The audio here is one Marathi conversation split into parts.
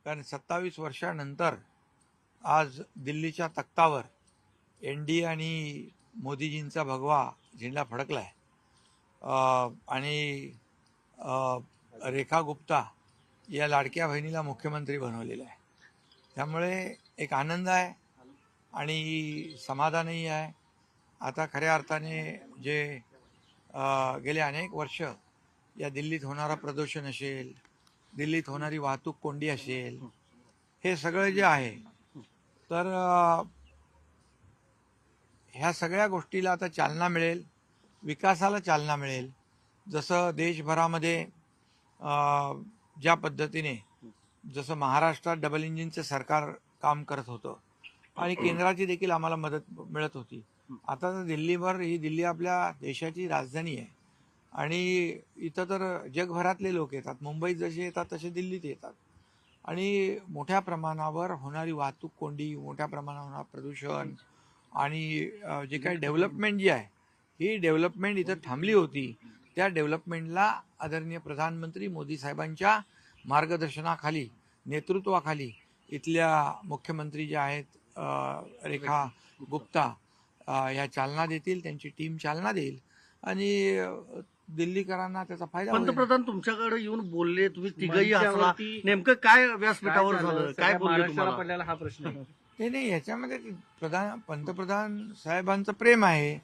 कारण 27 वर्षानंतर आज दिल्लीच्या तख्तावर NDA आणि मोदीजींचा भगवा झेंडा फडकलाय आणि रेखा गुप्ता या लाडक्या बहिणीला मुख्यमंत्री बनवलेलं आहे. त्यामुळे एक आनंद आहे आणि समाधानही आहे. आता खऱ्या अर्थाने जे गेले अनेक वर्ष या दिल्लीत होणारं प्रदूषण असेल, दिल्लीत होणारी वाहतूक कोंडी असेल, हे सगळं जे आहे तर ह्या सगळ्या गोष्टीला आता चालना मिळेल, विकासाला चालना मिळेल. जसं देशभरामध्ये ज्या पद्धतीने जसं महाराष्ट्रात डबल इंजिनचं सरकार काम करत होतं आणि केंद्राची देखील आम्हाला मदत मिळत होती. आता तर दिल्लीवर ही दिल्ली आपल्या देशाची राजधानी आहे आणि इथं तर जगभरातले लोक येतात. मुंबईत जसे येतात तसे दिल्लीत येतात आणि मोठ्या प्रमाणावर होणारी वाहतूक कोंडी, मोठ्या प्रमाणावर होणारं प्रदूषण आणि जे काही डेव्हलपमेंट जी आहे ही डेव्हलपमेंट इथं थांबली होती. त्या डेव्हलपमेंटला आदरणीय प्रधानमंत्री मोदी साहेबांच्या मार्गदर्शनाखाली, नेतृत्वाखाली इथल्या मुख्यमंत्री ज्या आहेत रेखा गुप्ता या चालना देतील, त्यांची टीम चालना देईल आणि दिल्लीकरांना त्याचा फायदा होईल. पंतप्रधान तुमच्याकडे येऊन बोलले, तुम्ही तिघही हसला, नेमकं काय व्यासपीठावर झालं, काय बोलले तुम्हाला? पडलेला हा प्रश्न आहे. नाही, याच्यामध्ये पंतप्रधान साहेबांचं प्रेम आहे,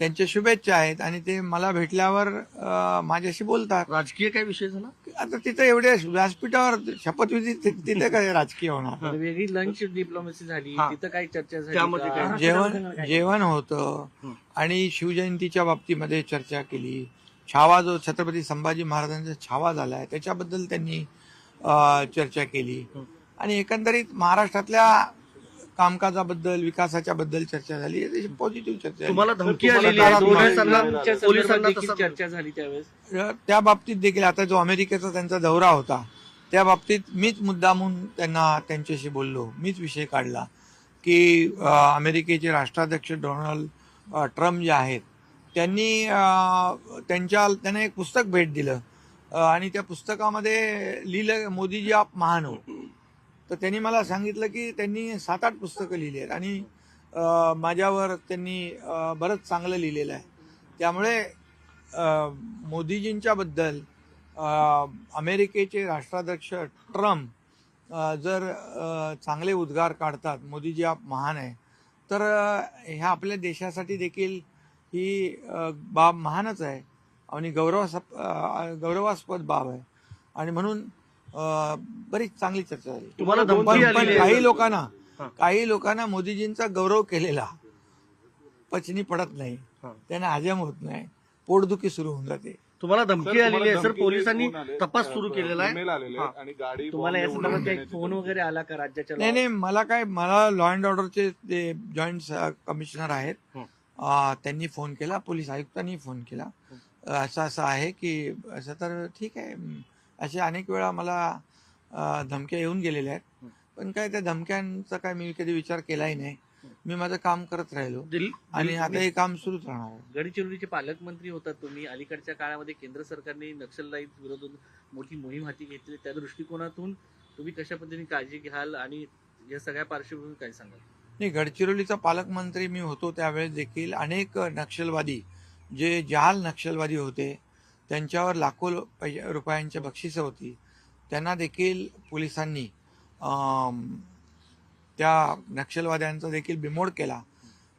त्यांच्या शुभेच्छा आहेत आणि ते मला भेटल्यावर माझ्याशी बोलतात. राजकीय काय विषय झाला? आता तिथं एवढे व्यासपीठावर शपथविधी तिथे काय राजकीय होणार? वेगळी लंच डिप्लोमसी झाली, तिथं काही चर्चा झाली त्यामध्ये का? काय? जेवण होतं आणि शिवजयंतीच्या बाबतीमध्ये चर्चा केली. छावा जो छत्रपती संभाजी महाराजांचा छावा झालाय त्याच्याबद्दल त्यांनी चर्चा केली आणि एकंदरीत महाराष्ट्रातल्या कामकाजाबद्दल, विकासाच्या बद्दल चर्चा झाली. पॉझिटिव्ह चर्चा. तुम्हाला धमकी आलेली आहे, पोलिसांना देखील तसं- चर्चा झाली त्यावेळेस. त्या बाबतीत देखील आता जो अमेरिकेचा त्यांचा दौरा होता त्या बाबतीत मीच मुद्दामून त्यांच्याशी बोललो. मीच विषय काढला की अमेरिकेचे राष्ट्राध्यक्ष डोनाल्ड ट्रम्प जे आहेत त्यांनी त्यांना एक पुस्तक भेट दिलं आणि त्या पुस्तकामध्ये लिहिलं मोदीजी आप महान हो. तर त्यांनी मला सांगितलं की त्यांनी 7-8 पुस्तकं लिहिली आहेत आणि माझ्यावर त्यांनी बरंच चांगलं लिहिलेलं आहे. त्यामुळे मोदीजींच्या बद्दल अमेरिकेचे राष्ट्राध्यक्ष ट्रम्प जर चांगले उद्गार काढतात, मोदीजी आप महान आहे, तर ह्या आपल्या देशासाठी देखील ही बाब महानच आहे आणि गौरवास्पद बाब आहे आणि म्हणून बरीच चांगली चर्चा झाली. तुम्हाला धमकी पण आलेली आहे? काही लोकांना मोदीजींचा गौरव केलेला पचनी पडत नाही, त्यांना हजम होत नाही, पोटदुखी सुरू होऊन जाते. तुम्हाला धमकी आलेली आहे सर, पोलिसांनी तपास सुरू केलेला आहे. आणि गाडी तुम्हाला या संदर्भात काही फोन वगैरे आला का राज्याच्या? नाही, मला लॉ अँड ऑर्डरचे ते जॉईंट कमिशनर आहेत, त्यांनी फोन केला, पोलीस आयुक्तांनी फोन केला, असं आहे की असं. तर ठीक आहे, अशा अनेक वेळा मला धमक्या येऊन गेलेल्या आहेत, पण काय त्या धमक्यांचा काय मी कधी विचार केलाही नाही. मी माझं काम करत राहिलो आणि आता हे काम सुरूच राहणार आहे. गडचिरोलीचे पालकमंत्री होतात तुम्ही. अलीकडच्या काळामध्ये केंद्र सरकारने नक्षलवादी विरोधात मोठी मोहीम हाती घेतली. त्या दृष्टिकोनातून तुम्ही कशा पद्धतीने काळजी घ्याल आणि या सगळ्या पार्श्वभूमीवर काय सांगाल? नाही, गडचिरोलीचा पालकमंत्री मी होतो त्यावेळेस देखील अनेक नक्षलवादी, जे जहाल नक्षलवादी होते, त्यांच्यावर लाखो रुपयांच्या बक्षिसं होती, त्यांना देखील पोलिसांनी त्या नक्षलवाद्यांचा देखील बिमोड केला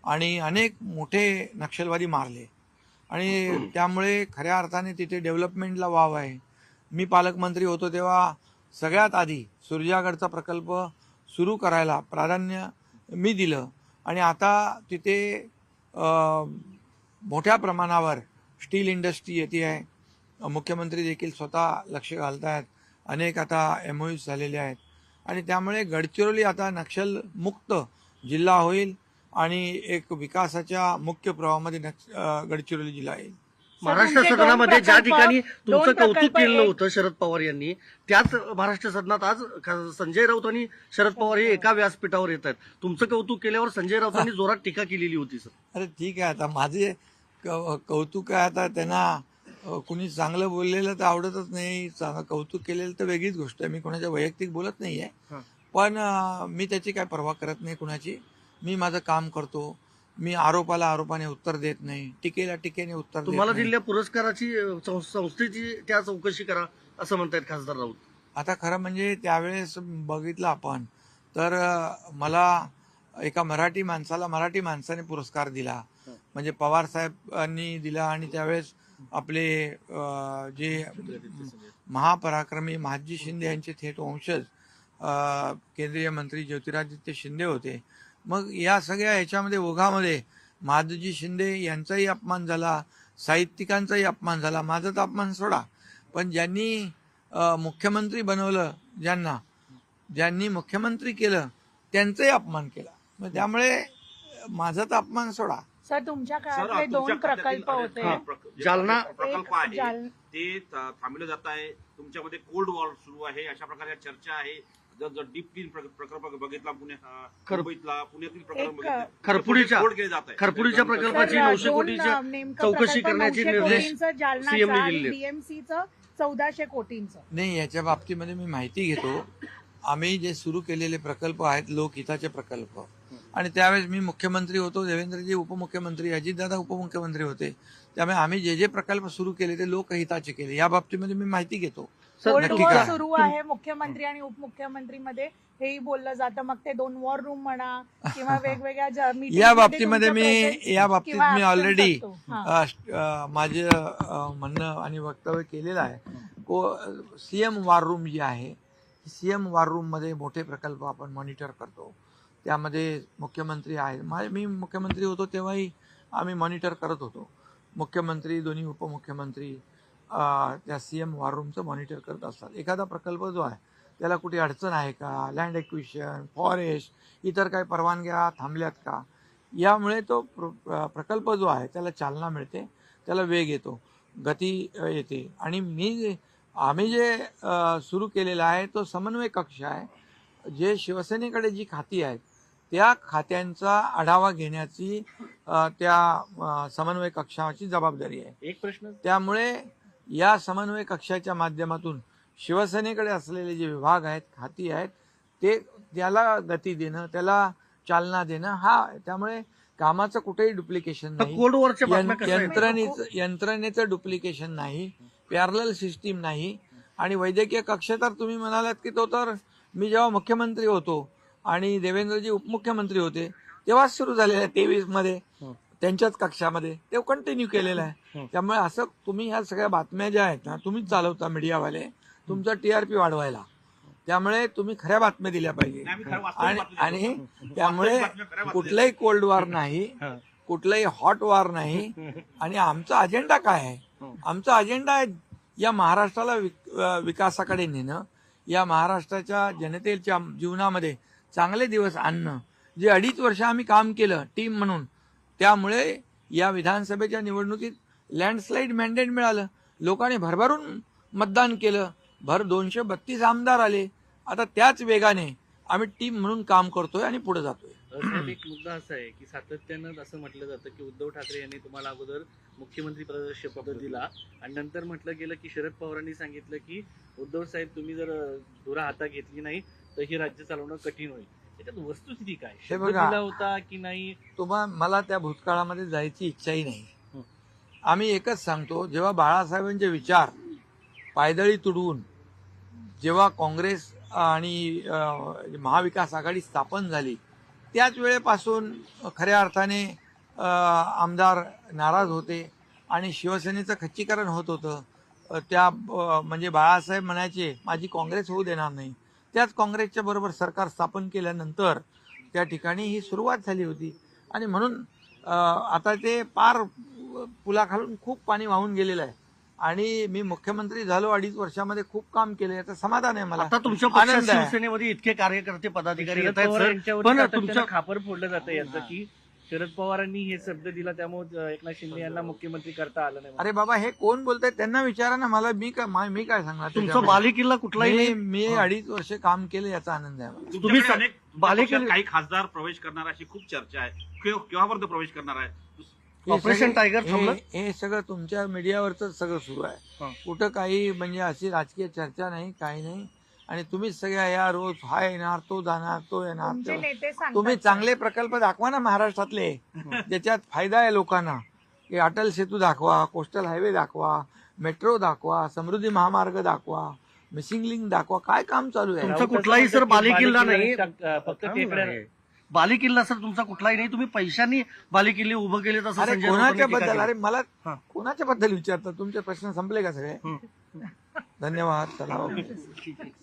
आणि अनेक मोठे नक्षलवादी मारले आणि त्यामुळे खऱ्या अर्थाने तिथे डेव्हलपमेंटला वाव आहे. मी पालकमंत्री होतो तेव्हा सगळ्यात आधी सुरजागडचा प्रकल्प सुरू करायला प्राधान्य मी दिलं आणि आता तिथे मोठ्या प्रमाणावर स्टील इंडस्ट्री येते आहे. मुख्यमंत्री देखील स्वतः लक्ष घालत आहेत. अनेक आता MOUs झालेले आहेत आणि त्यामुळे गडचिरोली आता नक्षल मुक्त जिल्हा होईल आणि एक विकासाच्या मुख्य प्रवाहामध्ये गडचिरोली जिल्हा येईल. महाराष्ट्र सदनामध्ये ज्या ठिकाणी तुमचं कौतुक केलं होतं शरद पवार यांनी, त्याच महाराष्ट्र सदनात आज संजय राऊत आणि शरद पवार हे एका व्यासपीठावर येत आहेत. तुमचं कौतुक केल्यावर संजय राऊतांनी जोरात टीका केलेली होती सर. अरे ठीक आहे, आता माझे कौतुक आहे, आता त्यांना कुणी चांगलं बोललेलं तर आवडतच नाही, चांगलं कौतुक केलेलं तर वेगळीच गोष्ट आहे. मी कोणाच्या वैयक्तिक बोलत नाहीये, हं. पण मी त्याची काय पर्वा करत नाही कुणाची. मी माझं काम करतो. मी आरोपाला आरोपाने उत्तर देत नाही, टीकेला टीकेने उत्तर देत तुम्हाला नाही. दिलेल्या पुरस्काराची संस्थेची त्या चौकशी करा असं म्हणतायत खासदार राऊत. आता खरं म्हणजे त्यावेळेस बघितलं आपण तर मला एका मराठी माणसाने पुरस्कार दिला, म्हणजे पवार साहेबांनी दिला. आणि त्यावेळेस आपले जे महापराक्रमी महादजी शिंदे यांचे थेट वंशज केंद्रीय मंत्री ज्योतिरादित्य शिंदे होते. मग या सगळ्या ह्याच्यामध्ये ओघामध्ये महादजी शिंदे यांचाही अपमान झाला, साहित्यिकांचाही अपमान झाला. माझा तर अपमान सोडा, पण ज्यांनी मुख्यमंत्री बनवलं, ज्यांनी मुख्यमंत्री केलं त्यांचाही अपमान केला. मग त्यामुळे माझा तर अपमान सोडा. सर तुमच्या काळातले 2 प्रकल्प होते. जालना प्रकल्प आहे जाल- ते थांबवलं जात आहे. तुमच्यामध्ये कोल्ड वॉर सुरू आहे, अशा प्रकारे चर्चा आहे. जर डीप क्लीन प्रकल्प बघितला मुंबईतला, पुण्यातील प्रकल्प एक बघितला, खरपुडीच्या कोड केले जात आहे. खरपुडीच्या प्रकल्पाची 900 कोटीच्या चौकशी करण्याचे निर्देश CM ने दिले. बीएमसीचं 1400 कोटींचं. नाही, याच्या बाबतीमध्ये मी माहिती घेतो. आम्ही जे सुरू केलेले प्रकल्प आहेत लोकहिताचे प्रकल्प, आणि त्यावेळेस मी मुख्यमंत्री होतो, देवेंद्रजी उपमुख्यमंत्री, अजितदादा उपमुख्यमंत्री होते. त्यामुळे आम्ही जे प्रकल्प सुरू केले ते लोकहिताचे केले. या बाबतीमध्ये मी माहिती घेतो. कोल्ड नक्की वॉर करा. सुरू आहे मुख्यमंत्री आणि उपमुख्यमंत्री मध्ये, हेही बोललं जातं. मग ते 2 वॉर रूम म्हणा किंवा वेगवेगळ्या meetings या मध्ये बाबतीमध्ये तुमचं presence या बाबतीत किंवा मी absence ऑलरेडी असतो. हां. माझं म्हणणं आणि वक्तव्य केलेलं आहे. सीएम वॉर रूम जी आहे, सीएम वॉर रूम मध्ये मोठे प्रकल्प आपण मॉनिटर करतो. त्यामध्ये मुख्यमंत्री आहेत. मी मुख्यमंत्री होतो तेव्हाही आम्ही मॉनिटर करत होतो. मुख्यमंत्री, दोन्ही उपमुख्यमंत्री त्या सीएम वॉर रूमचं मॉनिटर करत असतात. एखादा प्रकल्प जो आहे त्याला कुठे अडचण आहे का, लँड एक्विशन, फॉरेस्ट, इतर काही परवानग्या थांबल्यात का, यामुळे तो प्रकल्प जो आहे त्याला चालना मिळते, त्याला वेग येतो, गती येते. आणि आम्ही जे सुरू केलेला आहे तो समन्वय कक्ष आहे. जे शिवसेनेकडे जी खाती आहेत त्या खात्यांचा आढावा घेण्याची त्या समन्वय कक्षाची जबाबदारी आहे. एक प्रश्न त्यामुळे या समन्वय कक्षाच्या माध्यमातून शिवसेनेकडे असलेले जे विभाग आहेत, खाती आहेत, त्याला गती देणं, त्याला चालना देणं, त्यामुळे कामाचं कुठेही डुप्लिकेशन नाही, कोल्ड वॉरच्या बातम्या कशा आहेत? यंत्रणेचं डुप्लिकेशन नाही, पॅरलल सिस्टीम नाही. आणि वैद्यकीय कक्ष तर तुम्ही म्हणालात की तो तर मी जेव्हा मुख्यमंत्री होतो आणि देवेंद्रजी उपमुख्यमंत्री होते तेव्हाच सुरू झालेला आहे. 23 मध्ये त्यांच्याच कक्षामध्ये ते कंटिन्यू केलेलं आहे. त्यामुळे असं तुम्ही ह्या सगळ्या बातम्या ज्या आहेत ना, तुम्हीच चालवता मीडियावाले, तुमचा TRP वाढवायला. त्यामुळे तुम्ही खऱ्या बातम्या दिल्या पाहिजे. नाही, आम्ही खरं वास्तविक बातम्या आणि देतो. त्यामुळे बातम्या खऱ्या बातम्या कुठलाही कोल्ड वॉर नाही, कुठलाही हॉट वॉर नाही. आणि आमचा अजेंडा काय आहे? आमचा अजेंडा आहे या महाराष्ट्राला विकासाकडे नेणं, या महाराष्ट्राच्या जनतेच्या जीवनामध्ये चांगले दिवस आणणं. जे 2.5 वर्ष आम्ही काम केलं टीम म्हणून, त्यामुळे या विधानसभेच्या निवडणुकीत लँडस्लाईड मॅन्डेट मिळालं. लोकांनी भरभरून मतदान केलं, 232 आमदार आले. आता त्याच वेगाने आम्ही टीम म्हणून काम करतोय आणि पुढे जातोय. साहेब, एक मुद्दा असा आहे की सातत्यानं असं म्हटलं जातं की उद्धव ठाकरे यांनी तुम्हाला अगोदर मुख्यमंत्री पदाचा शपथ दिला आणि नंतर म्हटलं गेलं की शरद पवारांनी सांगितलं की उद्धव साहेब तुम्ही जर धुरा हातात घेतली नाही तर हे राज्य चालवणं कठीण होईल. त्याच्यात वस्तुस्थिती काय? हे शपथ बघा, दिला होता की नाही? मला त्या भूतकाळामध्ये जायची इच्छाही नाही. आम्ही एकच सांगतो, जेव्हा बाळासाहेबांचे विचार पायदळी तुडवून जेव्हा काँग्रेस आणि महाविकास आघाडी स्थापन झाली त्याच वेळेपासून खऱ्या अर्थाने आमदार नाराज होते आणि शिवसेनेचं खच्चीकरण होत होतं. म्हणजे बाळासाहेब म्हणायचे माझी काँग्रेस होऊ देणार नाही. त्याच काँग्रेसच्या बरोबर सरकार स्थापन केल्यानंतर त्या ठिकाणी ही सुरुवात झाली होती. आणि म्हणून आता ते पार पुलाखालून खूप पाणी वाहून गेलेलं आहे. आणि मी मुख्यमंत्री झालो 2.5 वर्षामध्ये, खूप काम केलं, याचं समाधान आहे मला. आता तुमच्या पक्षात आनंद आहे. शिवसेनेमध्ये इतके कार्यकर्ते पदाधिकारी शरद येत आहेत पवार सर, यांच्यावरती पण सातत्यानं तुमच्या खापर फोडलं जातं याचं की शरद पवारांनी हे शब्द दिला त्यामुळे एकनाथ शिंदे यांना मुख्यमंत्री करता आलं नाही. अरे बाबा, हे कोण बोलताय त्यांना विचारा ना. मला मी काय सांगणार तुमचा त्याच्यामध्ये? बालेकिल्ला कुठलाही नाही. मी 2.5 वर्ष काम केलं, याचा आनंद आहे मला. तुमच्याकडे अनेक बालेकिल्ला- पक्षात काही खासदार प्रवेश करणार अशी खूप चर्चा आहे. केव्हापर्यंत प्रवेश करणार आहे? हे ऑपरेशन सगळे- टायगर थांबलं? हे सगळं तुमच्या मीडियावरच सगळं सुरू आहे. हं. कुठं काही म्हणजे अशी राजकीय चर्चा नाही, काही नाही. आणि तुम्हीच सगळ्या या रोज हा येणार, तो जाणार, तो येणार, तुमचे तो- नेते सांगतात तुम्ही चांगले प्रकल्प दाखवा ना महाराष्ट्रातले, ज्याच्यात फायदा आहे लोकांना. की अटल सेतू दाखवा, कोस्टल हायवे दाखवा, मेट्रो दाखवा, समृद्धी महामार्ग दाखवा, मिसिंग लिंक दाखवा. काय काम चालू आहे? तुमचा कुठलाही सर बालेकिल्ला नाही. फक्त टेकड्या बालेकिल्ला सर तुमचा कुठलाही नाही. तुम्ही पैशांनी बालेकिल्ले उभं केले असं अरे संजय कोणाच्या राऊतांनी टीका बद्दल? केली. अरे मला हां. कोणाच्या बद्दल विचारतात? तुमचे प्रश्न संपले का सगळे? हं. धन्यवाद. चला. ठीक आहे.